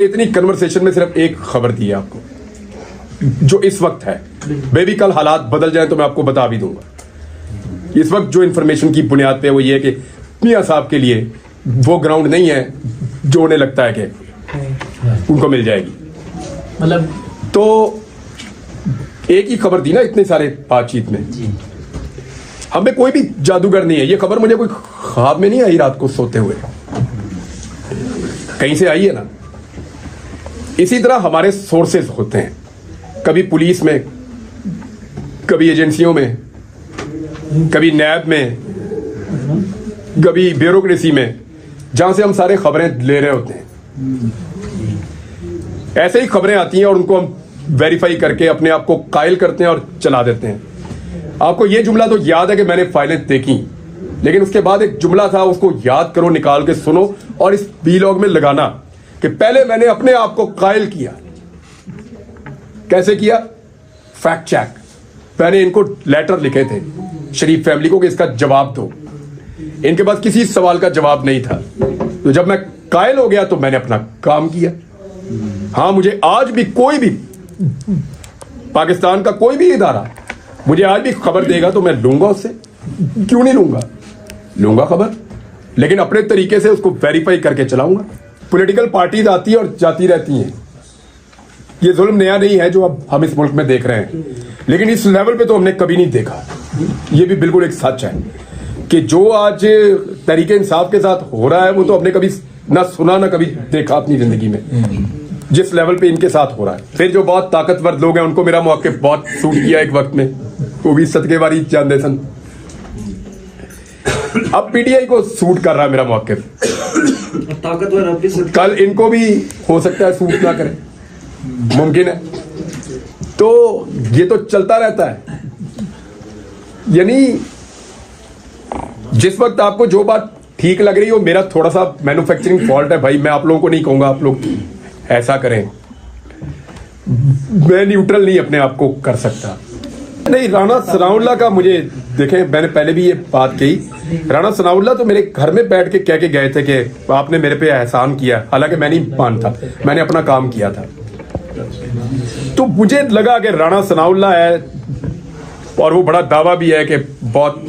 इतनी कन्वर्सेशन में सिर्फ एक खबर दी है आपको जो इस वक्त है। मे भी कल हालात बदल जाए तो मैं आपको बता भी दूंगा। इस वक्त जो इन्फॉर्मेशन की बुनियाद पे वो ये है कि मियां साहब के लिए वो ग्राउंड नहीं है जो उन्हें लगता है कि उनको मिल जाएगी। मतलब तो एक ही खबर दी ना इतने सारे बातचीत में। हमें कोई भी जादूगर नहीं है। ये खबर मुझे कोई ख्वाब में नहीं आई रात को सोते हुए, कहीं से आई है ना। इसी तरह हमारे सोर्सेज होते हैं, कभी पुलिस में, कभी एजेंसियों में, कभी नैब में, कभी ब्यूरोक्रेसी में, जहां से हम सारे खबरें ले रहे होते हैं। ऐसे ही खबरें आती हैं और उनको हम वेरीफाई करके अपने आप को कायल करते हैं और चला देते हैं। आपको यह जुमला तो याद है कि मैंने फाइलें देखी, लेकिन उसके बाद एक जुमला था, उसको याद करो, निकाल के सुनो और इस वीलॉग में लगाना कि पहले मैंने अपने आप को कायल किया। कैसे किया? Fact check. मैंने इनको लेटर लिखे थे शरीफ फैमिली को कि इसका जवाब दो। इनके पास किसी सवाल का जवाब नहीं था। तो जब मैं कायल हो गया तो मैंने अपना काम किया। हाँ, मुझे आज भी कोई भी पाकिस्तान का कोई भी इदारा मुझे आज भी खबर देगा तो मैं लूंगा उससे। क्यों नहीं लूंगा? लूंगा खबर, लेकिन अपने तरीके से उसको वेरीफाई करके चलाऊंगा। पॉलिटिकल पार्टीज आती है और जाती रहती हैं। ये जुल्म नया नहीं है जो अब हम इस मुल्क में देख रहे हैं, लेकिन इस लेवल पे तो हमने कभी नहीं देखा। ये भी बिल्कुल एक सच है कि जो आज तरीके इंसाफ के साथ हो रहा है वो तो हमने कभी ना सुना ना कभी देखा अपनी जिंदगी में, जिस लेवल पे इनके साथ हो रहा है। फिर जो बहुत ताकतवर लोग हैं उनको मेरा मौक़िफ़ बहुत सूट किया एक वक्त में, वो भी सदके वारी जानते सन। अब पीटीआई को सूट कर रहा है मेरा मौक़िफ़, ताकतवर अब भी कल इनको भी हो सकता है सूट ना करे, मुमकिन है। तो ये तो चलता रहता है। यानी जिस वक्त आपको जो बात ठीक लग रही हो, मेरा थोड़ा सा मैन्युफैक्चरिंग फॉल्ट है भाई, मैं आप लोगों को नहीं कहूंगा आप लोग ऐसा करें। मैं न्यूट्रल नहीं अपने आप को कर सकता। नहीं, राणा सनाउल्लाह का मुझे देखें, मैंने पहले भी ये बात कही। राणा सनाउल्लाह तो मेरे घर में बैठ के कह के गए थे कि आपने मेरे पे एहसान किया, हालांकि मैं नहीं मानता, मैंने अपना काम किया था। तो मुझे लगा कि राणा सनाउल्लाह है और वो बड़ा दावा भी है कि बहुत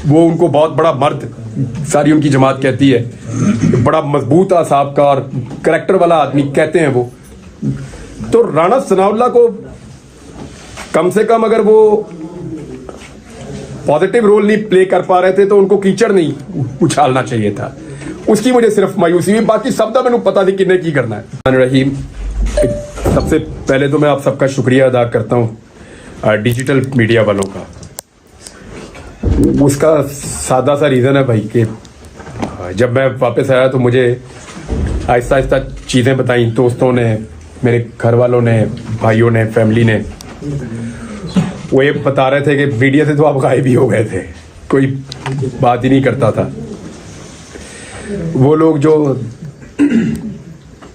वो उनको बहुत बड़ा मर्द सारी उनकी जमात कहती है, बड़ा मजबूत आसाब का और करैक्टर वाला आदमी कहते हैं वो। तो राणा सनाउल्लाह को कम से कम अगर वो पॉजिटिव रोल नहीं प्ले कर पा रहे थे तो उनको कीचड़ नहीं उछालना चाहिए था। उसकी मुझे सिर्फ मायूसी हुई, बाकी सब मैंने पता थी किन्ने की करना है। रहीम, सबसे पहले तो मैं आप सबका शुक्रिया अदा करता हूँ डिजिटल मीडिया वालों का। उसका सादा सा रीज़न है भाई कि जब मैं वापस आया तो मुझे आहिस्ता आहिस्ता चीज़ें बताई दोस्तों ने, मेरे घर वालों ने, भाइयों ने, फैमिली ने। वो ये बता रहे थे कि मीडिया से तो आप गायब ही हो गए थे, कोई बात ही नहीं करता था। वो लोग जो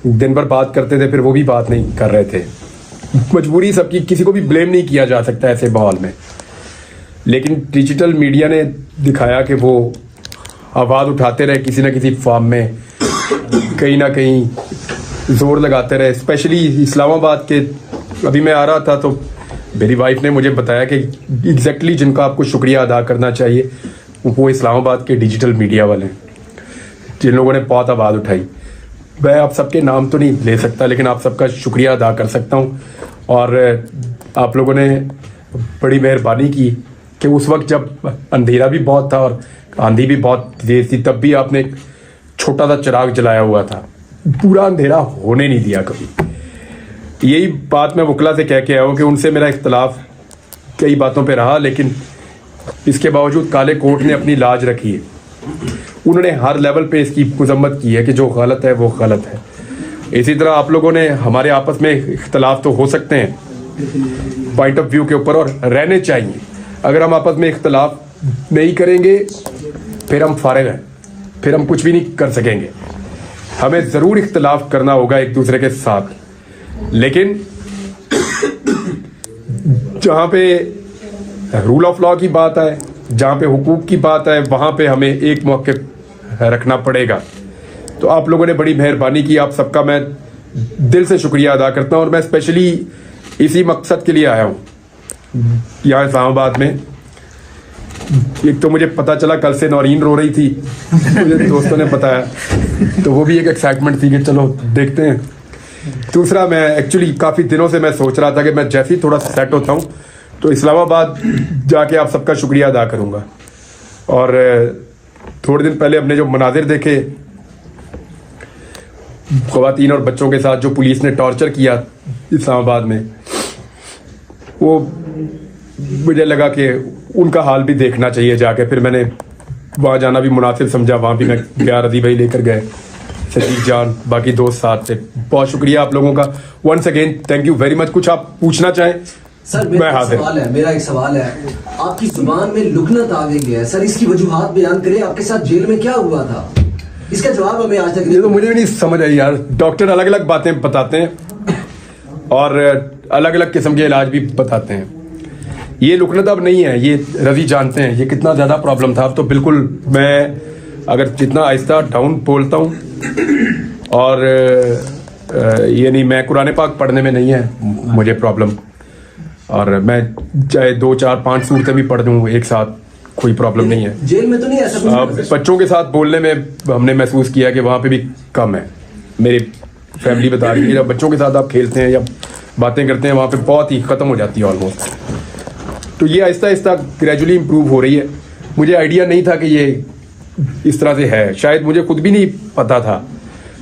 दिन भर बात करते थे फिर वो भी बात नहीं कर रहे थे। मजबूरी सबकी, किसी को भी ब्लेम नहीं किया जा सकता ऐसे माहौल में। लेकिन डिजिटल मीडिया ने दिखाया कि वो आवाज़ उठाते रहे किसी ना किसी फॉर्म में, कहीं ना कहीं जोर लगाते रहे। स्पेशली इस्लामाबाद के, अभी मैं आ रहा था तो मेरी वाइफ ने मुझे बताया कि एग्जैक्टली जिनका आपको शुक्रिया अदा करना चाहिए वो इस्लामाबाद के डिजिटल मीडिया वाले हैं, जिन लोगों ने बहुत आवाज़ उठाई। मैं आप सबके नाम तो नहीं ले सकता, लेकिन आप सबका शुक्रिया अदा कर सकता हूँ। और आप लोगों ने बड़ी मेहरबानी की कि उस वक्त जब अंधेरा भी बहुत था और आंधी भी बहुत तेज थी, तब भी आपने एक छोटा सा चिराग जलाया हुआ था, पूरा अंधेरा होने नहीं दिया कभी। यही बात मैं वकला से कह के आया हूँ कि उनसे मेरा इख्तलाफ कई बातों पे रहा, लेकिन इसके बावजूद काले कोर्ट ने अपनी लाज रखी है। उन्होंने हर लेवल पे इसकी मजम्मत की है कि जो गलत है वो गलत है। इसी तरह आप लोगों ने, हमारे आपस में इख्तलाफ तो हो सकते हैं पॉइंट ऑफ व्यू के ऊपर, और रहने चाहिए। अगर हम आपस में इख्तलाफ नहीं करेंगे फिर हम फारिग हैं, फिर हम कुछ भी नहीं कर सकेंगे। हमें ज़रूर इख्तलाफ करना होगा एक दूसरे के साथ, लेकिन जहाँ पे रूल ऑफ लॉ की बात है, जहाँ पे हुकूक की बात है, वहाँ पे हमें एक मौक़िफ़ रखना पड़ेगा। तो आप लोगों ने बड़ी मेहरबानी की, आप सबका मैं दिल से शुक्रिया अदा करता हूँ और मैं स्पेशली इसी मकसद के लिए आया हूँ यहाँ इस्लामाबाद में। एक तो मुझे पता चला कल से नौरीन रो रही थी, मुझे दोस्तों ने बताया, तो वो भी एक एक्साइटमेंट थी कि चलो देखते हैं। दूसरा, मैं एक्चुअली काफ़ी दिनों से मैं सोच रहा था कि मैं जैसे ही थोड़ा सेट होता हूँ तो इस्लामाबाद जाके आप सबका शुक्रिया अदा करूँगा। और थोड़े दिन पहले हमने जो मनाजिर देखे ख़वातीन और बच्चों के साथ जो पुलिस ने टॉर्चर किया इस्लामाबाद में, वो मुझे लगा कि उनका हाल भी देखना चाहिए जाके। फिर मैंने वहाँ जाना भी मुनासिब समझा, वहाँ भी मैं गया, रदी भाई लेकर गए, सजीद जान, बाकी दोस्त साथ थे। बहुत शुक्रिया आप लोगों का, once again thank you very much. कुछ आप पूछना चाहें? सर मेरा एक सवाल है, आपकी जुबान में लुकनत आ गई है सर, इसकी वजूहात बयान करें, आपके साथ जेल में क्या हुआ था, इसका जवाब हमें आज तक नहीं। ये तो मुझे भी नहीं समझ आई यार। डॉक्टर अलग अलग बातें बताते हैं और अलग अलग किस्म के इलाज भी बताते हैं। ये लुकनत अब नहीं है, ये रवि जानते हैं ये कितना ज़्यादा प्रॉब्लम था। अब तो बिल्कुल मैं अगर जितना आहिस्ता डाउन बोलता हूँ और ये नहीं, मैं कुरान पाक पढ़ने में नहीं है मुझे प्रॉब्लम, और मैं चाहे 2, 4, 5 सूरतें भी पढ़ दूँ एक साथ, कोई प्रॉब्लम नहीं है। जेल में तो नहीं ऐसा कुछ? बच्चों के साथ बोलने में हमने महसूस किया कि वहाँ पे भी कम है। मेरी फैमिली बता रही है जब बच्चों के साथ आप खेलते हैं या बातें करते हैं वहाँ पे बहुत ही ख़त्म हो जाती है ऑलमोस्ट। तो ये आहिस्ता आहिस्ता ग्रेजुअली इम्प्रूव हो रही है। मुझे आइडिया नहीं था कि ये इस तरह से है, शायद मुझे खुद भी नहीं पता था।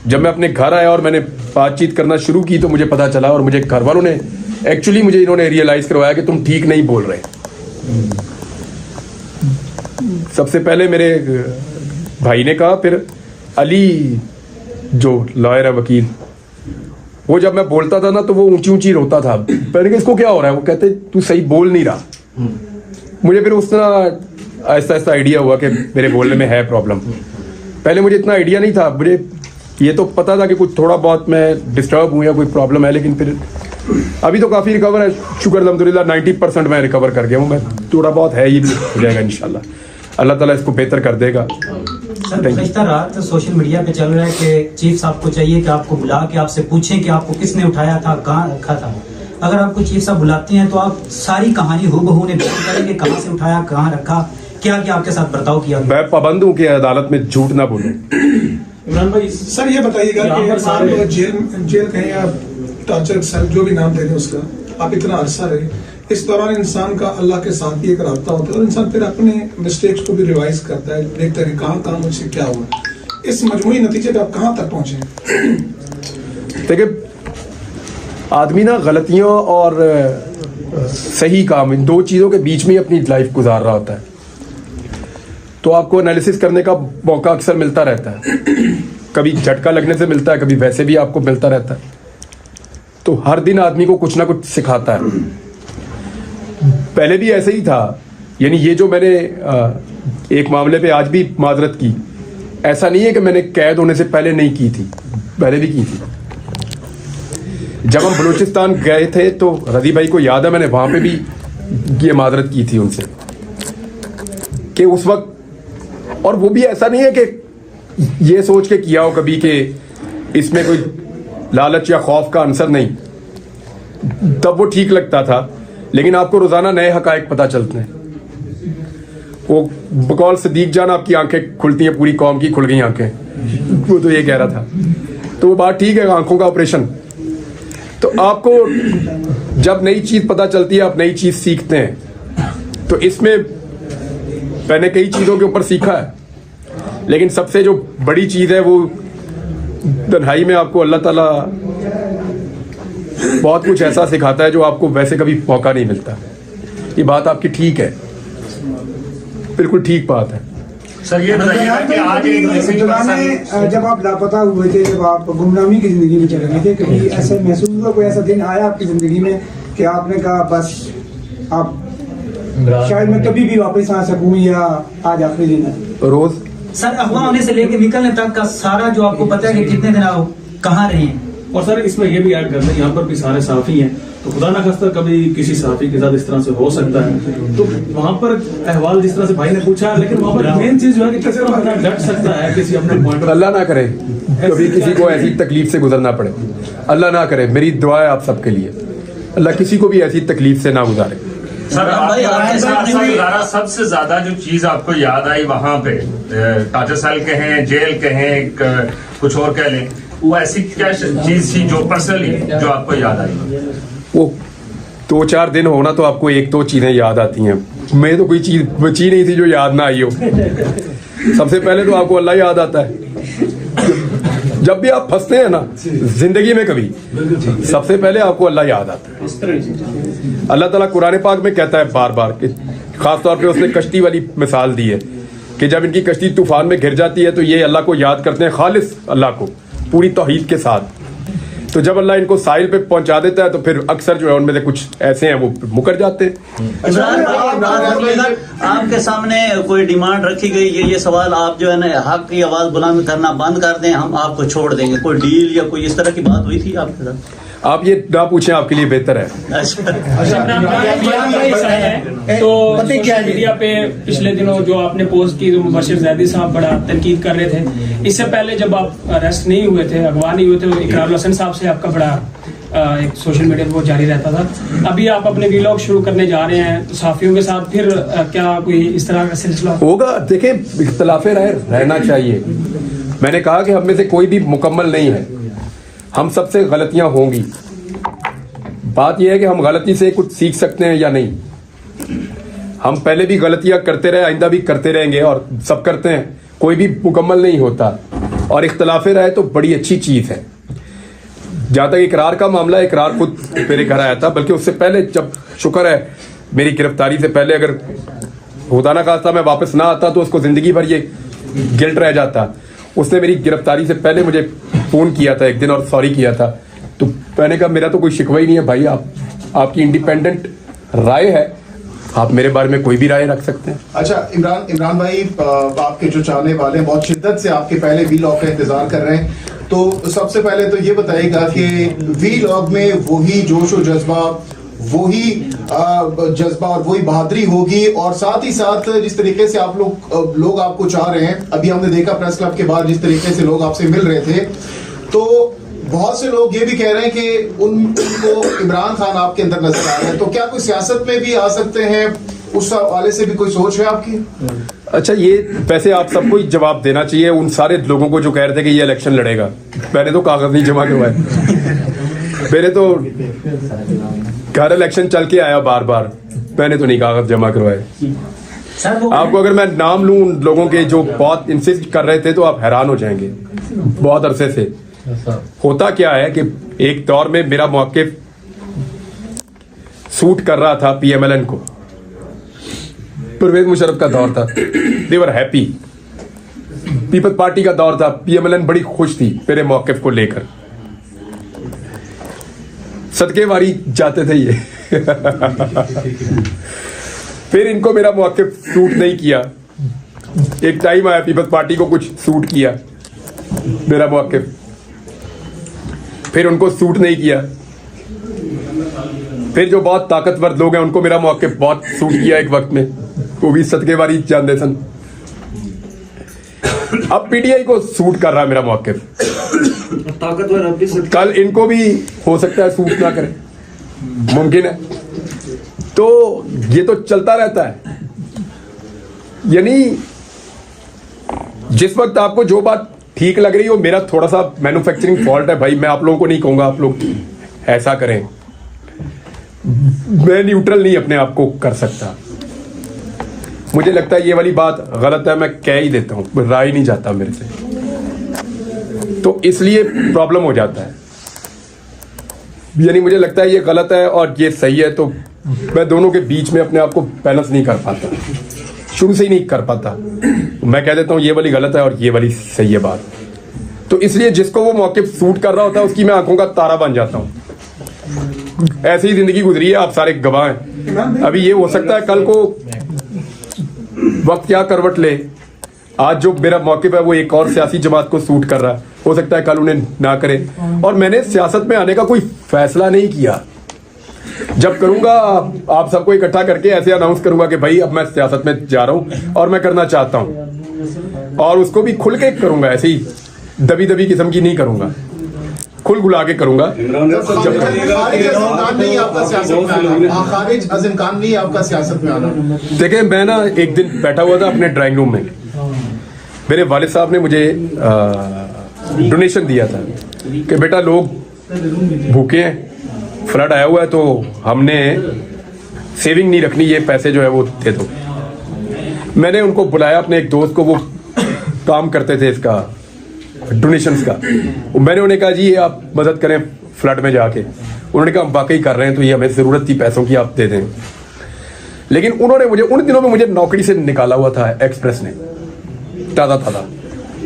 जब मैं अपने घर आया और मैंने बातचीत करना शुरू की तो मुझे पता चला, और मुझे घर वालों ने एक्चुअली मुझे इन्होंने रियलाइज़ करवाया कि तुम ठीक नहीं बोल रहे। सबसे पहले मेरे भाई ने कहा, फिर अली जो लॉयर है, वकील, वो जब मैं बोलता था ना तो वो ऊंची ऊंची रोता था। मैंने कहा इसको क्या हो रहा है? वो कहते तू सही बोल नहीं रहा। मुझे फिर उस तरह आहिस्ता आहिस्ता आइडिया हुआ कि मेरे बोलने में है प्रॉब्लम। पहले मुझे इतना आइडिया नहीं था, मुझे ये तो पता था कि कुछ थोड़ा बहुत मैं डिस्टर्ब हूँ या कोई प्रॉब्लम है, लेकिन फिर अभी तो काफ़ी रिकवर है, शुक्र अल्हम्दुलिल्लाह 90% मैं रिकवर कर गया हूँ। मैं थोड़ा बहुत है, ये भी हो जाएगा इंशाल्लाह, अल्लाह ताला इसको बेहतर कर देगा। सर गुज़श्ता रात सोशल मीडिया पे चल रहा है कि चीफ साहब को चाहिए कि आपको बुला के आपसे पूछें कि आपको किसने उठाया था, कहाँ रखा था। अगर आपको चीफ साहब बुलाते हैं तो आप सारी कहानी हूबहू ने बयान करेंगे, कहाँ से उठाया, कहाँ रखा, क्या क्या आपके साथ बर्ताव किया। मैं पाबंद हूँ कि अदालत में झूठ ना बोलूं। इमरान भाई सर ये बताइएगा कि आप जेल कहें या टॉर्चर सेल जो भी नाम दे रहे हैं उसका, आप इतना अरसा रहे, इस दौरान इंसान का अल्लाह के साथ भी एक राब्ता होता है और इंसान फिर अपने मिस्टेक्स को भी रिवाइज करता है, देखता है कि कहाँ मुझसे क्या हुआ। इस मजमूई नतीजे पे आप कहाँ तक पहुंचे? देखिए, आदमी ना गलतियों और सही काम, इन दो चीज़ों के बीच में ही अपनी लाइफ गुजार रहा होता है, तो आपको एनालिसिस करने का मौका अक्सर मिलता रहता है। कभी झटका लगने से मिलता है, कभी वैसे भी आपको मिलता रहता है। तो हर दिन आदमी को कुछ ना कुछ सिखाता है। पहले भी ऐसे ही था, यानी ये जो मैंने एक मामले पे आज भी माजरत की, ऐसा नहीं है कि मैंने कैद होने से पहले नहीं की थी, पहले भी की थी। जब हम बलूचिस्तान गए थे तो रदी भाई को याद है, मैंने वहाँ पे भी ये माजरत की थी उनसे कि उस वक्त, और वो भी ऐसा नहीं है कि ये सोच के किया हो कभी कि इसमें कोई लालच या खौफ का अंसर नहीं, तब वो ठीक लगता था। लेकिन आपको रोजाना नए हकायक पता चलते हैं। वो बकौल सदीक जान, आपकी आंखें खुलती हैं, पूरी कौम की खुल गई आंखें, वो तो ये कह रहा था। तो वो बात ठीक है, आंखों का ऑपरेशन। तो आपको जब नई चीज पता चलती है, आप नई चीज सीखते हैं। तो इसमें मैंने कई चीजों के ऊपर सीखा है, लेकिन सबसे जो बड़ी चीज है वो तन्हाई में आपको अल्लाह ताला बहुत कुछ ऐसा सिखाता है जो आपको वैसे कभी मौका नहीं मिलता। ये बात आपकी ठीक है, बिल्कुल ठीक बात है। सर ये बताइएगा कि आज एक जब आप लापता हुए थे, जब आप गुमनामी की जिंदगी में चले गए थे, कभी ऐसा महसूस हुआ, कोई ऐसा दिन आया आपकी जिंदगी में कि आपने कहा बस आप शायद मैं कभी भी वापस आ सकूं या आज आखिरी दिन है? रोज सर अगवा होने से लेकर निकलने तक का सारा जो आपको पता है कि कितने दिन आप कहाँ रहे हैं, और सर इसमें ये भी ऐड करना है, यहाँ पर भी सारे साफी हैं, तो खुदा ना खास्ता कभी किसी साफी के साथ इस तरह से हो सकता है, तो वहाँ पर अहवाल जिस तरह से भाई ने पूछा, लेकिन वहाँ पर मेन चीज जो है कि किस तरह बंदा डट सकता है किसी अपने पॉइंट। अल्लाह ना करे कभी किसी को ऐसी तकलीफ से गुजरना पड़े, अल्लाह ना करे। मेरी दुआ है आप सबके लिए, अल्लाह किसी को भी ऐसी तकलीफ से ना गुजारे। सर आपके साथ गुजारा सबसे ज्यादा जो चीज आपको याद आई वहां पे, टाटर सेल कहें, जेल कहें, कुछ और कह लें, वो ऐसी क्या चीज थी जो पर्सनली जो आपको याद आई? वो 2-4 दिन होना तो आपको 1-2 चीजें याद आती हैं, मैं तो कोई चीज बची नहीं थी जो याद ना आई हो। सबसे पहले तो आपको अल्लाह याद आता है। जब भी आप फंसते हैं ना जिंदगी में कभी, सबसे पहले आपको अल्लाह याद आता है। अल्लाह ताला कुरान पाक में कहता है बार बार कि खास तौर पे उसने कश्ती वाली मिसाल दी है कि जब इनकी कश्ती तूफान में घिर जाती है तो ये अल्लाह को याद करते हैं, खालिस अल्लाह को पूरी तौहीद के साथ। तो जब अल्लाह इनको साहिल पे पहुंचा देता है तो फिर अक्सर जो है उनमें से कुछ ऐसे हैं वो मुकर जाते हैं। आपके सामने कोई डिमांड रखी गई है, ये सवाल आप जो है ना हक की आवाज बुलंद करना बंद कर दें, हम आपको छोड़ देंगे, कोई डील या कोई इस तरह की बात हुई थी आपके साथ? आप ये ना पूछें, आपके लिए बेहतर है। तो सोशल मीडिया पे पिछले दिनों जो आपने पोस्ट की, बशीर जैदी साहब बड़ा तनकीद कर रहे थे। इससे पहले जब आप अरेस्ट नहीं हुए थे, अगवा नहीं हुए थे, इकरारुल हसन साहब से आपका बड़ा एक सोशल मीडिया पे वो जारी रहता था। अभी आप अपने वीलॉग शुरू करने जा रहे हैं साफियों के साथ, फिर क्या कोई इस तरह का सिलसिला होगा? देखिए, इख्तिलाफे रहना चाहिए। मैंने कहा कि हम में से कोई भी मुकम्मल नहीं है, हम सबसे गलतियां होंगी। बात यह है कि हम गलती से कुछ सीख सकते हैं या नहीं। हम पहले भी गलतियां करते रहे, आइंदा भी करते रहेंगे और सब करते हैं, कोई भी मुकम्मल नहीं होता। और इख्तिलाफे रहे तो बड़ी अच्छी चीज है। जहां तक इकरार का मामला है, इकरार खुद मेरे घर आया था, बल्कि उससे पहले, जब शुक्र है मेरी गिरफ्तारी से पहले अगर खुदा ना खास्ता मैं वापस ना आता तो उसको जिंदगी भर ये गिल्ट रह जाता। उसने मेरी गिरफ्तारी से पहले मुझे फोन किया था एक दिन और सॉरी किया था, तो मैंने कहा मेरा तो कोई शिकवा ही नहीं है भाई, आपकी इंडिपेंडेंट राय है, आप मेरे बारे में कोई भी राय रख सकते हैं। अच्छा इमरान भाई, आपके जो चाहने वाले हैं बहुत शिद्दत से आपके पहले वीलॉग का इंतजार कर रहे हैं, तो सबसे पहले तो ये बताइएगा कि वीलॉग में वही जोश और जज्बा, वही जज्बा और वही बहादुरी होगी, और साथ ही साथ जिस तरीके से आप लोग आपको चाह रहे हैं, अभी हमने देखा प्रेस क्लब के बाद जिस तरीके से लोग आपसे मिल रहे थे, तो बहुत से लोग ये भी कह रहे हैं कि उनको इमरान खान आपके अंदर नजर आ रहे हैं, तो क्या कोई सियासत में भी आ सकते हैं? उस हवाले से भी कोई सोच है आपकी? अच्छा, ये वैसे आप सबको ही जवाब देना चाहिए उन सारे लोगों को जो कह रहे थे कि ये इलेक्शन लड़ेगा। मैंने तो कागज नहीं जमा करवाए, मेरे तो घर इलेक्शन चल के आया बार बार, मैंने तो नहीं कागज जमा करवाए। आपको अगर मैं नाम लूं उन लोगों के जो बहुत इंसिस्ट कर रहे थे तो आप हैरान हो जाएंगे। बहुत अरसे से होता क्या है कि एक दौर में मेरा मौक़िफ़ सूट कर रहा था PMLN को, परवेज मुशर्रफ का दौर था, दे वर हैप्पी। पीपल्स पार्टी का दौर था, PMLN बड़ी खुश थी मेरे मौक़िफ़ को लेकर, सदके वारी जाते थे ये। फिर इनको मेरा मौक़िफ़ सूट नहीं किया, एक टाइम आया पीपल्स पार्टी को कुछ सूट किया मेरा मौक़िफ़, फिर उनको सूट नहीं किया। फिर जो बहुत ताकतवर लोग हैं उनको मेरा मौक़िफ़ बहुत सूट किया एक वक्त में, वो भी सदके वारी जानते सन। अब PTI को सूट कर रहा है मेरा मौक़िफ़, कल इनको भी हो सकता है सूट ना करे, मुमकिन है। तो ये तो चलता रहता है। यानी जिस वक्त आपको जो बात ठीक लग रही हो, मेरा थोड़ा सा मैन्युफैक्चरिंग फॉल्ट है भाई, मैं आप लोगों को नहीं कहूंगा आप लोग ऐसा करें, मैं न्यूट्रल नहीं अपने आप को कर सकता। मुझे लगता है ये वाली बात गलत है, मैं कह ही देता हूं, राय नहीं जाता मेरे से, तो इसलिए प्रॉब्लम हो जाता है। यानी मुझे लगता है ये गलत है और ये सही है, तो मैं दोनों के बीच में अपने आप को बैलेंस नहीं कर पाता, शुरू से ही नहीं कर पाता। मैं कह देता हूँ ये वाली गलत है और ये वाली सही है बात, तो इसलिए जिसको वो मौक़िफ़ सूट कर रहा होता है उसकी मैं आंखों का तारा बन जाता हूँ। ऐसी ही जिंदगी गुजरी है, आप सारे गवाह हैं। अभी ये हो सकता है कल को वक्त क्या करवट ले, आज जो मेरा मौक़िफ़ है वो एक और सियासी जमात को सूट कर रहा है, हो सकता है कल उन्हें ना करे। और मैंने सियासत में आने का कोई फैसला नहीं किया। जब करूंगा आप सबको इकट्ठा करके ऐसे अनाउंस करूंगा कि भाई अब मैं सियासत में जा रहा हूं और मैं करना चाहता हूं, और उसको भी खुल के करूंगा, ऐसे ही दबी दबी किस्म की नहीं करूंगा, खुल गुला के करूंगा। देखिए मैं ना एक दिन बैठा हुआ था अपने ड्राइंग रूम में, मेरे वालिद साहब ने मुझे डोनेशन दिया था कि बेटा लोग भूखे हैं, फ्लड आया हुआ है, तो हमने सेविंग नहीं रखनी, ये पैसे जो है वो दे दो। मैंने उनको बुलाया, अपने एक दोस्त को, वो काम करते थे इसका डोनेशंस का। मैंने उन्हें कहा जी ये आप मदद करें फ्लड में जाके। उन्होंने कहा हम वाकई कर रहे हैं, तो ये हमें ज़रूरत थी पैसों की, आप दे दें। लेकिन उन्होंने मुझे उन दिनों में मुझे नौकरी से निकाला हुआ था एक्सप्रेस ने, ताज़ा,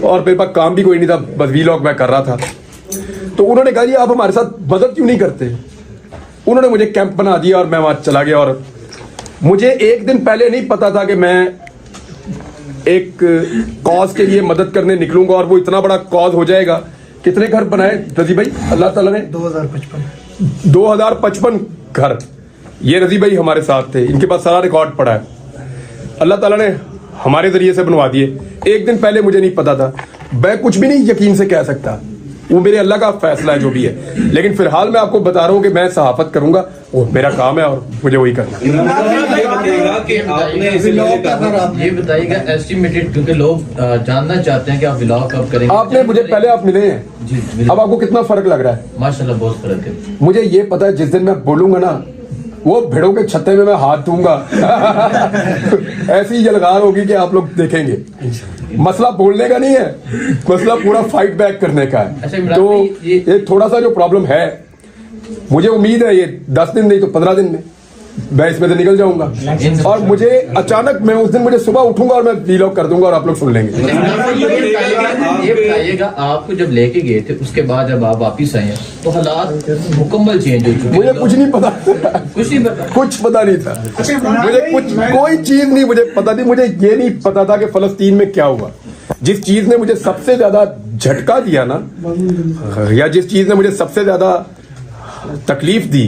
और मेरे पास काम भी कोई नहीं था, बस वीलॉग मैं कर रहा था। तो उन्होंने कहा जी आप हमारे साथ मदद क्यों नहीं करते। उन्होंने मुझे कैंप बना दिया और मैं वहां चला गया। और मुझे एक दिन पहले नहीं पता था कि मैं एक कॉज के लिए मदद करने निकलूंगा और वो इतना बड़ा कॉज हो जाएगा। कितने घर बनाए रजी भाई अल्लाह ताला ने? 2055 घर। ये रजी भाई हमारे साथ थे, इनके पास सारा रिकॉर्ड पड़ा है, अल्लाह ताला ने हमारे जरिए से बनवा दिए। एक दिन पहले मुझे नहीं पता था, मैं कुछ भी नहीं यकीन से कह सकता, वो मेरे अल्लाह का फैसला है जो भी है। लेकिन फिलहाल मैं आपको बता रहा हूँ कि मैं सहाफत करूंगा, वो मेरा काम है और मुझे वही करना है। ये बताइएगा एस्टिमेटेड, क्योंकि लोग जानना चाहते हैं कि आप व्लॉग कब करेंगे। आपने मुझे पहले आप मिले हैं जी, अब आपको कितना फर्क लग रहा है? माशाल्लाह बहुत फर्क है। मुझे ये पता है जिस दिन मैं बोलूंगा ना, वो भेड़ों के छत्ते में मैं हाथ दूंगा ऐसी यलगार होगी कि आप लोग देखेंगे। मसला बोलने का नहीं है, मसला पूरा फाइट बैक करने का है। तो ये थोड़ा सा जो प्रॉब्लम है, मुझे उम्मीद है ये 10 दिन नहीं तो 15 दिन में मैं इसमें से निकल जाऊंगा। और मुझे अचानक मैं उस दिन मुझे सुबह उठूंगा और मैं वीलॉग कर दूंगा और आप लोग सुन लेंगे। ये बताइएगा आपको जब लेके गए थे उसके बाद जब आप वापिस आए तो हालात मुकम्मल चेंज हो चुके। मुझे कुछ नहीं पता, कुछ पता नहीं था मुझे, कोई चीज नहीं मुझे पता थी। मुझे ये नहीं पता था कि फलस्तीन में क्या हुआ। जिस चीज ने मुझे सबसे ज्यादा झटका दिया ना, या जिस चीज ने मुझे सबसे ज्यादा तकलीफ दी,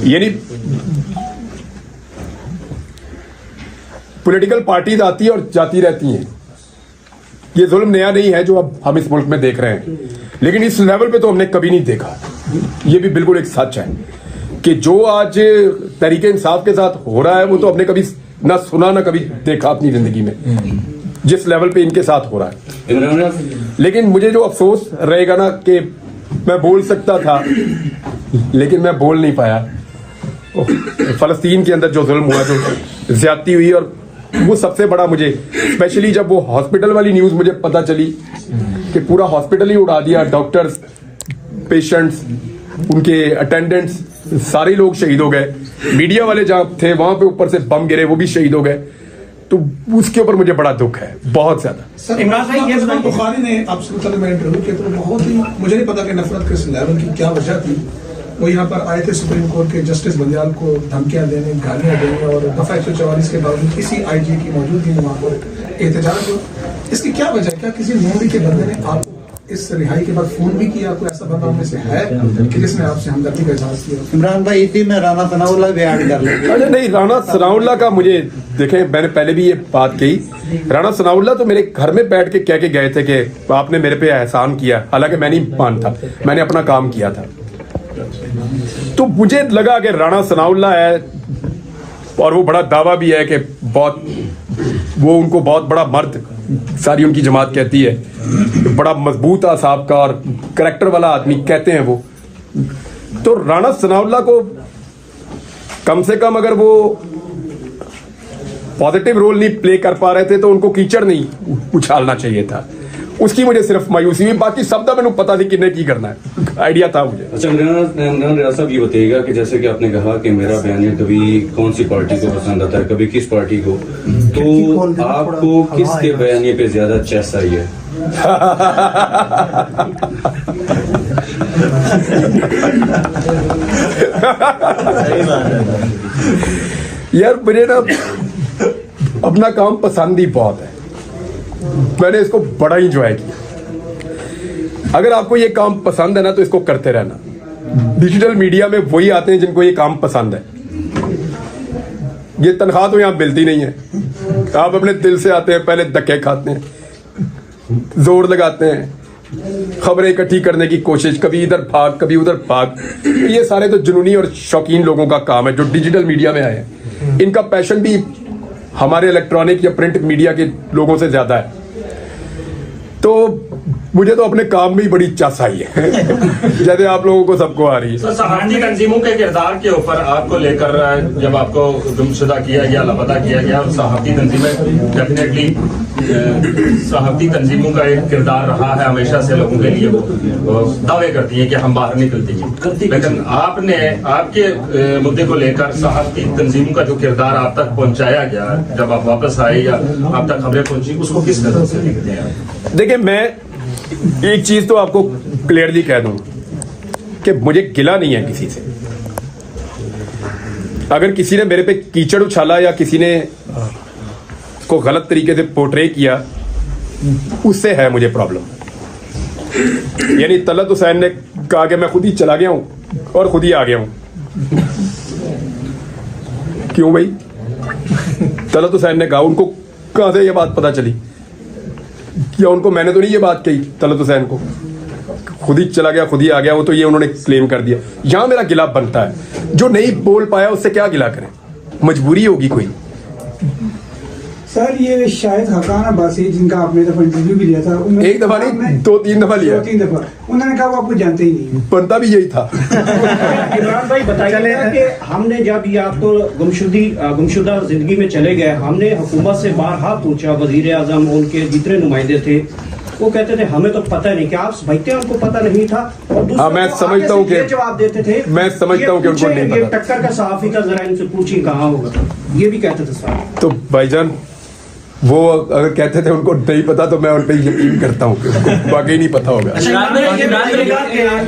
यानी पॉलिटिकल पार्टीज आती है और जाती रहती हैं। ये जुल्म नया नहीं है जो अब हम इस मुल्क में देख रहे हैं, लेकिन इस लेवल पे तो हमने कभी नहीं देखा। ये भी बिल्कुल एक सच है कि जो आज तरीके इंसाफ के साथ हो रहा है वो तो हमने कभी ना सुना ना कभी देखा अपनी जिंदगी में, जिस लेवल पे इनके साथ हो रहा है। लेकिन मुझे जो अफसोस रहेगा ना कि मैं बोल सकता था लेकिन मैं बोल नहीं पाया। फलस्तीन के अंदर जो जुल्म हुआ, जो ज्यादती हुई, और वो सबसे बड़ा मुझे, स्पेशली जब वो हॉस्पिटल वाली न्यूज मुझे पता चली कि पूरा हॉस्पिटल ही उड़ा दिया, डॉक्टर्स, पेशेंट्स, उनके अटेंडेंट्स, सारे लोग शहीद हो गए। मीडिया वाले जहां थे वहां पे ऊपर से बम गिरे, वो भी शहीद हो गए। तो उसके ऊपर मुझे बड़ा दुख है, बहुत ज्यादा। इमरान भाई ये बुखारी ने आपसे इंटरव्यू किया तो बहुत ही, मुझे नहीं पता कि नफरत किस लेवल की क्या वजह थी। वो यहाँ पर आए थे सुप्रीम कोर्ट के जस्टिस बंदियाल को धमकियां देने, गालियां देने, और दफा 144 के बावजूद किसी आईजी की मौजूदगी में वहाँ पर एहतजाज हुआ। इसकी क्या वजह? क्या किसी नोबी के बंदे ने आपको इस रिहाई के बाद फोन भी किया? कोई ऐसा बंदा में से है कि जिसने आपसे हमदर्दी का इजहार किया? इमरान भाई इसी में राना सनाउल्लाह भी ऐड कर लेंगे। अरे नहीं, राना सनाउल्लाह का मुझे देखें, मैंने पहले भी ये बात कही, राना सनाउल्लाह तो मेरे घर में बैठ के कह के गए थे कि आपने मेरे पे एहसान किया, हालांकि मैं नहीं मानता, मैंने अपना काम किया था। तो मुझे लगा कि राना सनाउल्लाह है और वो बड़ा दावा भी है कि बहुत, वो उनको बहुत बड़ा मर्द सारी उनकी जमात कहती है, बड़ा मजबूत आसाब का और करैक्टर वाला आदमी कहते हैं वो। तो राना सनाउल्लाह को कम से कम अगर वो पॉजिटिव रोल नहीं प्ले कर पा रहे थे तो उनको कीचड़ नहीं उछालना चाहिए था। उसकी मुझे सिर्फ मायूसी हुई, बाकी सब दा मैंने पता थी किन्ने की करना है, आइडिया था मुझे। अच्छा इमरान रियाज साहब, ये बताइएगा कि जैसे कि आपने कहा कि मेरा बयान कभी कौन सी पार्टी को पसंद आता है, कभी किस पार्टी को, तो आपको किसके बयानिए पे ज्यादा चेस आई है? यार मुझे ना अपना काम पसंद ही बहुत है, मैंने इसको बड़ा इंजॉय किया। अगर आपको ये काम पसंद है ना तो इसको करते रहना। डिजिटल मीडिया में वही आते हैं जिनको ये काम पसंद है। ये तनख्वाह तो यहाँ मिलती नहीं है, आप अपने दिल से आते हैं, पहले धक्के खाते हैं, जोर लगाते हैं, खबरें इकट्ठी करने की कोशिश, कभी इधर भाग कभी उधर भाग। ये सारे तो जुनूनी और शौकीन लोगों का काम है जो डिजिटल मीडिया में आए हैं। इनका पैशन भी हमारे इलेक्ट्रॉनिक या प्रिंट मीडिया के लोगों से ज्यादा है। तो मुझे तो अपने काम में ही बड़ी चास आई है जैसे आप लोगों को सबको आ रही है। सर, सहाफ़ती तंजीमों के किरदार के ऊपर आपको लेकर जब आपको गुमशुदा किया गया, लापता किया गया, और सहाफ़ती तंजीमें डेफिनेटली सहाफ़ती तंजीमों का एक किरदार रहा है हमेशा से लोगों के लिए, वो दावे करती हैं कि हम बाहर निकलती हैं, लेकिन आपने आपके मुद्दे को लेकर सहाफ़ती तंजीमों का जो किरदार आप तक पहुंचाया गया जब आप वापस आए या आप तक खबरें पहुंची, उसको किस तरह से देखते हैं? देखिए, मैं एक चीज तो आपको क्लियरली कह दूं कि मुझे गिला नहीं है किसी से। अगर किसी ने मेरे पे कीचड़ उछाला या किसी ने को गलत तरीके से पोर्ट्रे किया, उससे है मुझे प्रॉब्लम। यानी तलत हुसैन ने कहा कि मैं खुद ही चला गया हूं और खुद ही आ गया हूं। क्यों भाई? तलत हुसैन ने कहा, उनको कहां से ये बात पता चली? या उनको मैंने तो नहीं ये बात कही तलत हुसैन को, खुद ही चला गया खुद ही आ गया, वो तो ये उन्होंने क्लेम कर दिया। यहां मेरा गिला बनता है। जो नहीं बोल पाया उससे क्या गिला करें, मजबूरी होगी कोई। सर, ये शायद हकान अब्बासी जिनका आपने दफा इंटरव्यू भी लिया था, एक दफा नहीं, 2-3 दफा लिया। 2-3 दफा उन्होंने कहा वो आपको जानते ही नहीं। बनता भी यही था। इमरान भाई बताइए कि हमने जब ये आपको गुमशुदा जिंदगी में चले गए, हमने हुकूमत से बारहा पूछा, वजीर आजम उनके जितने नुमाइंदे थे वो कहते थे हमें तो पता नहीं, क्या आप समझते हैं उनको पता नहीं था? और दूसरा मैं समझता हूँ कि जवाब देते थे, मैं समझता हूँ कि उनको नहीं पता। टक्कर का सहाफी था, जरा इनसे पूछिए कहाँ होगा, ये भी कहते थे सर। तो भाईजान, वो अगर कहते थे उनको नहीं पता तो मैं उन पर यकीन करता हूँ, वाकई नहीं पता होगा।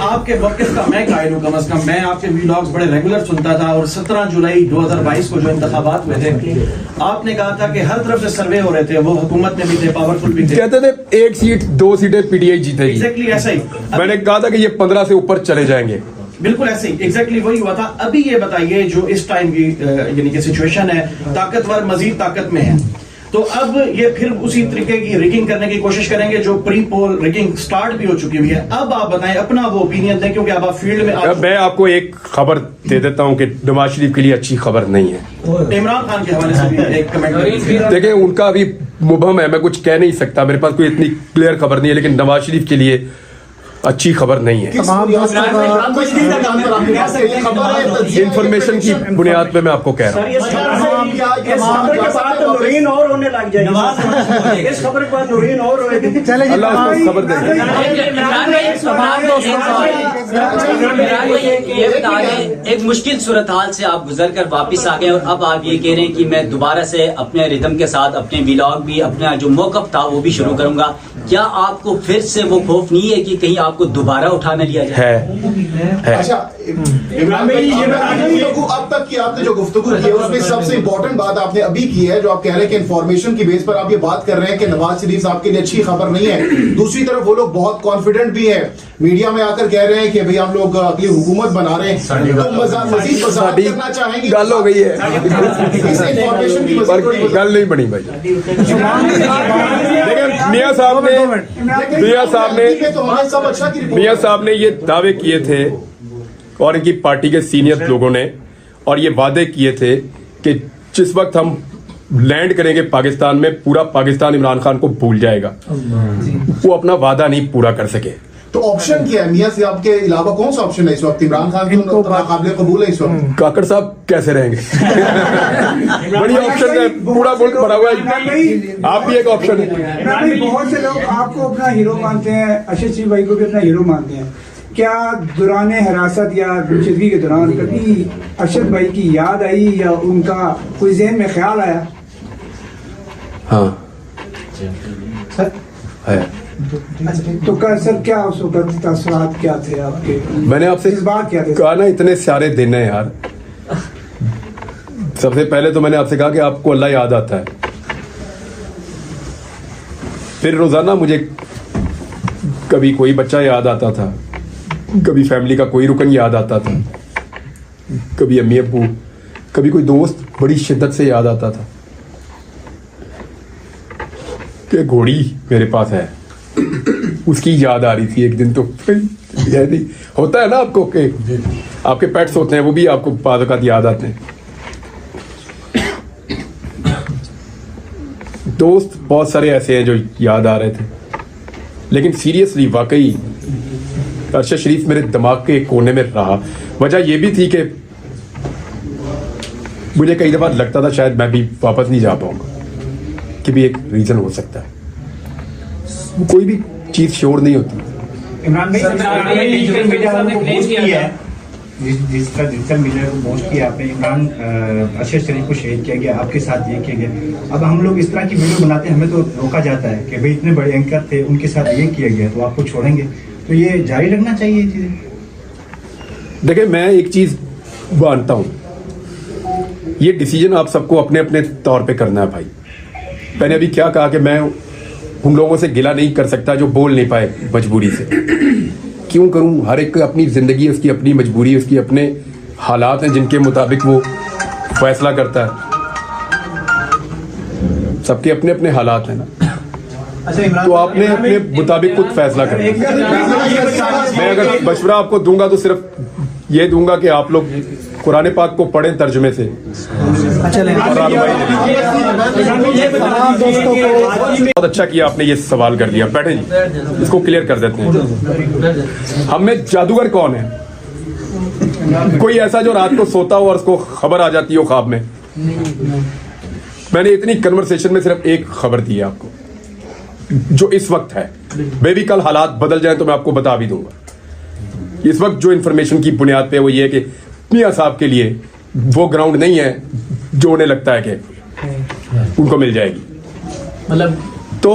आपके वक्त का मैं कायल हूं, कम से कम मैं आपके व्लॉग्स बड़े रेगुलर सुनता था, और 17 जुलाई 2022 को जो इंतखाबात हुए थे, आपने कहा था कि हर तरफ से सर्वे हो रहे थे, वो हुकूमत में भी थे, पावरफुल भी थे, कहते थे 1 सीट 2 सीटें पीटीआई जीतेगी। एग्जैक्टली ऐसा ही मैंने कहा था कि ये 15 से ऊपर चले जाएंगे। बिल्कुल ऐसे ही एग्जैक्टली वही हुआ था। अभी ये बताइए, जो इस टाइम की यानी कि सिचुएशन है, ताकतवर मजीद ताकत में है, तो अब ये फिर उसी तरीके की रिगिंग करने की कोशिश करेंगे जो प्री पोल रिगिंग स्टार्ट भी हो चुकी हुई है। अब आप बताएं, अपना वो ओपिनियन दें, क्योंकि अब आप फील्ड में मैं आपको एक खबर दे देता हूं कि नवाज शरीफ के लिए अच्छी खबर नहीं है। इमरान खान के हवाले से भी एक कमेंट देखिए, उनका अभी मुबहम है, मैं कुछ कह नहीं सकता, मेरे पास कोई इतनी क्लियर खबर नहीं है, लेकिन नवाज शरीफ के लिए अच्छी खबर नहीं है। इंफॉर्मेशन की बुनियाद पे मैं आपको कह रहा हूँ। अल्लाह उसको खबर दे। एक मुश्किल सूरत हाल से आप गुजर कर वापिस आ गए और अब आप ये कह रहे हैं कि मैं दोबारा से अपने रिदम के साथ अपने व्लॉग भी, अपना जो मौकफ था वो भी शुरू करूंगा। क्या आपको फिर से वो खौफ नहीं है कि कहीं आपको दोबारा उठा न लिया जाए? है। अच्छा, इमरान भाई, ये अब तक की आपने जो गुफ्तगू की है उसमें सबसे इंपॉर्टेंट बात आपने अभी की है, जो आप कह रहे हैं कि इन्फॉर्मेशन की बेस पर आप ये बात कर रहे हैं कि नवाज शरीफ साहब के लिए अच्छी खबर नहीं है। दूसरी तरफ वो लोग बहुत कॉन्फिडेंट भी है, मीडिया में आकर कह रहे हैं कि भाई हम लोग अगली हुकूमत बना रहे हैं, तो मजीद वजाहत करना चाहेंगे। गल हो गई है, इन्फॉर्मेशन की गल नहीं बनी भाई। लेकिन मियां साहब ने ये दावे किए थे और इनकी पार्टी के सीनियर लोगों ने, और ये वादे किए थे कि जिस वक्त हम लैंड करेंगे पाकिस्तान में, पूरा पाकिस्तान इमरान खान को भूल जाएगा। वो अपना वादा नहीं पूरा कर सके। तो ऑप्शन क्या है मियां साहब के अलावा? कौन सा ऑप्शन है इस वक्त? इमरान खान को काबिल कबूल है इस वक्त? काकड़ साहब कैसे रहेंगे? बड़ी ऑप्शन है, पूरा मुल्क भरा हुआ है, आप भी एक ऑप्शन है। बहुत से लोग आपको अपना हीरो मानते हैं, अरशद शरीफ भाई को भी अपना हीरो मानते हैं। क्या दौरान हिरासत या गुमशुदगी के दौरान कभी अरशद भाई की याद आई या उनका कोई ज़हन में ख्याल आया? हाँ सर है। तो सर क्या उस वक्त तासुरात क्या थे आपके? मैंने आपसे इस बात क्या कहा ना, इतने सारे दिन है यार। सबसे पहले तो मैंने आपसे कहा कि आपको अल्लाह याद आता है, फिर रोजाना मुझे कभी कोई बच्चा याद आता था, कभी फैमिली का कोई रुकन याद आता था, कभी अम्मी अब्बू, कभी कोई दोस्त बड़ी शिद्दत से याद आता था कि घोड़ी मेरे पास है, उसकी याद आ रही थी एक दिन। तो यही होता है ना आपको कि आपके पेट्स होते हैं, वो भी आपको बाद वक़्त याद आते हैं। दोस्त बहुत सारे ऐसे हैं जो याद आ रहे थे, लेकिन सीरियसली वाकई अरशद शरीफ मेरे दिमाग के एक कोने में रहा। वजह यह भी थी कि मुझे कई दफा लगता था शायद मैं भी वापस नहीं जा पाऊंगा, कि भी एक रीजन हो सकता है। कोई भी चीज श्योर नहीं होती। इमरान भाई, डिजिटल मीडिया को पोस्ट किया है, जिस तरह डिजिटल मीडिया को पोस्ट किया आपने, इमरान अरशद शरीफ को शहीद किया गया, आपके साथ ये किया गया। अब हम लोग इस तरह की वीडियो बनाते हैं, हमें तो रोका जाता है कि भाई इतने बड़े एंकर थे, उनके साथ ये किया गया, तो आपको छोड़ेंगे? तो ये जारी रखना चाहिए ये चीजें। देखिए, मैं एक चीज मानता हूं, ये डिसीजन आप सबको अपने अपने तौर पे करना है भाई। मैंने अभी क्या कहा कि मैं उन लोगों से गिला नहीं कर सकता जो बोल नहीं पाए मजबूरी से। क्यों करूं? हर एक की अपनी जिंदगी, उसकी अपनी मजबूरी, उसकी अपने हालात हैं जिनके मुताबिक वो फैसला करता है। सबके अपने अपने हालात हैं ना, तो आपने अपने मुताबिक खुद फैसला करना। मैं अगर मशवरा आपको दूंगा तो सिर्फ ये दूंगा कि आप लोग कुरान पाक को पढ़ें तर्जुमे से। बहुत अच्छा किया आपने ये सवाल कर दिया। बैठे जी, इसको क्लियर कर देते हैं। हम में जादूगर कौन है? कोई ऐसा जो रात को सोता हो और उसको खबर आ जाती हो ख्वाब में। मैंने इतनी कन्वर्सेशन में सिर्फ एक खबर दी है आपको, जो इस वक्त है। बेबी कल हालात बदल जाए तो मैं आपको बता भी दूंगा। इस वक्त जो इन्फॉर्मेशन की बुनियाद पे वो ये है कि मियां साहब के लिए वो ग्राउंड नहीं है जो उन्हें लगता है कि उनको मिल जाएगी। मतलब तो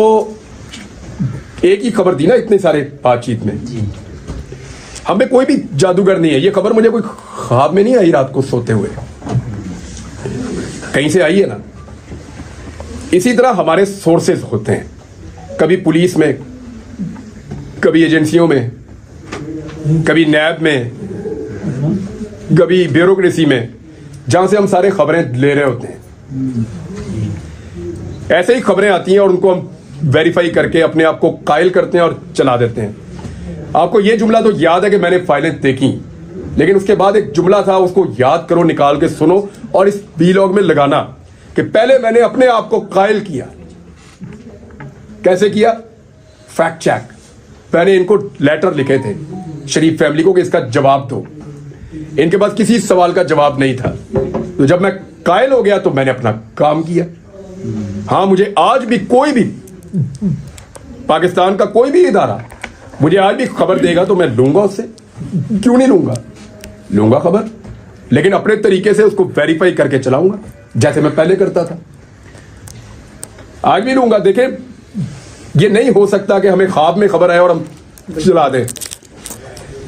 एक ही खबर दी ना इतने सारे बातचीत में। हमें कोई भी जादूगर नहीं है। ये खबर मुझे कोई ख्वाब में नहीं आई रात को सोते हुए, कहीं से आई है ना। इसी तरह हमारे सोर्सेज होते हैं, कभी पुलिस में, कभी एजेंसियों में, कभी नैब में, कभी ब्यूरोक्रेसी में, जहां से हम सारे खबरें ले रहे होते हैं। ऐसे ही खबरें आती हैं और उनको हम वेरीफाई करके अपने आप को कायल करते हैं और चला देते हैं। आपको ये जुमला तो याद है कि मैंने फाइलें देखी, लेकिन उसके बाद एक जुमला था, उसको याद करो, निकाल के सुनो और इस वीलॉग में लगाना कि पहले मैंने अपने आप को कायल किया। कैसे किया? Fact check. मैंने इनको लेटर लिखे थे शरीफ फैमिली को कि इसका जवाब दो। इनके पास किसी सवाल का जवाब नहीं था। तो जब मैं कायल हो गया तो मैंने अपना काम किया। हाँ, मुझे आज भी कोई भी पाकिस्तान का कोई भी इदारा मुझे आज भी खबर देगा तो मैं लूंगा उससे। क्यों नहीं लूंगा? लूंगा खबर, लेकिन अपने तरीके से उसको वेरीफाई करके चलाऊंगा, जैसे मैं पहले करता था। आज भी लूंगा। देखें, ये नहीं हो सकता कि हमें ख्वाब में खबर आए और हम चला दें।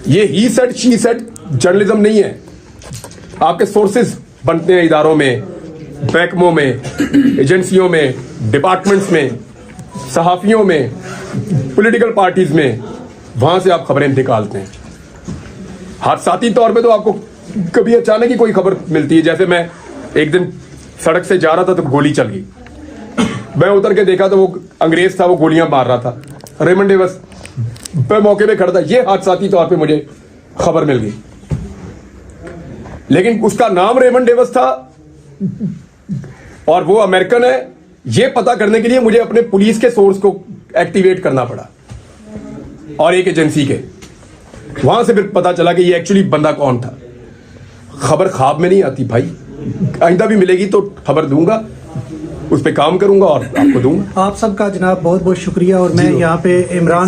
ये he said she said journalism नहीं है। आपके सोर्सेज बनते हैं इदारों में, महकमों में, एजेंसियों में, डिपार्टमेंट्स में, सहाफियों में, पॉलिटिकल पार्टीज में। वहां से आप खबरें निकालते हैं। हादसाती तौर पे तो आपको कभी अचानक ही कोई खबर मिलती है। जैसे मैं एक दिन सड़क से जा रहा था तो गोली चल गई। मैं उतर के देखा तो वो अंग्रेज था, वो गोलियां मार रहा था। रेमंड डेविस पे मौके पे खड़ा था। ये हादसाती तौर पे मुझे खबर मिल गई, लेकिन उसका नाम रेमंड डेविस था और वो अमेरिकन है। ये पता करने के लिए मुझे अपने पुलिस के सोर्स को एक्टिवेट करना पड़ा और एक एजेंसी के। वहां से फिर पता चला कि ये एक्चुअली बंदा कौन था। खबर ख्वाब में नहीं आती भाई। आइंदा भी मिलेगी तो खबर दूंगा, उस पर काम करूंगा और आपको दूंगा। आप सबका जनाब बहुत बहुत शुक्रिया। और मैं यहाँ पे इमरान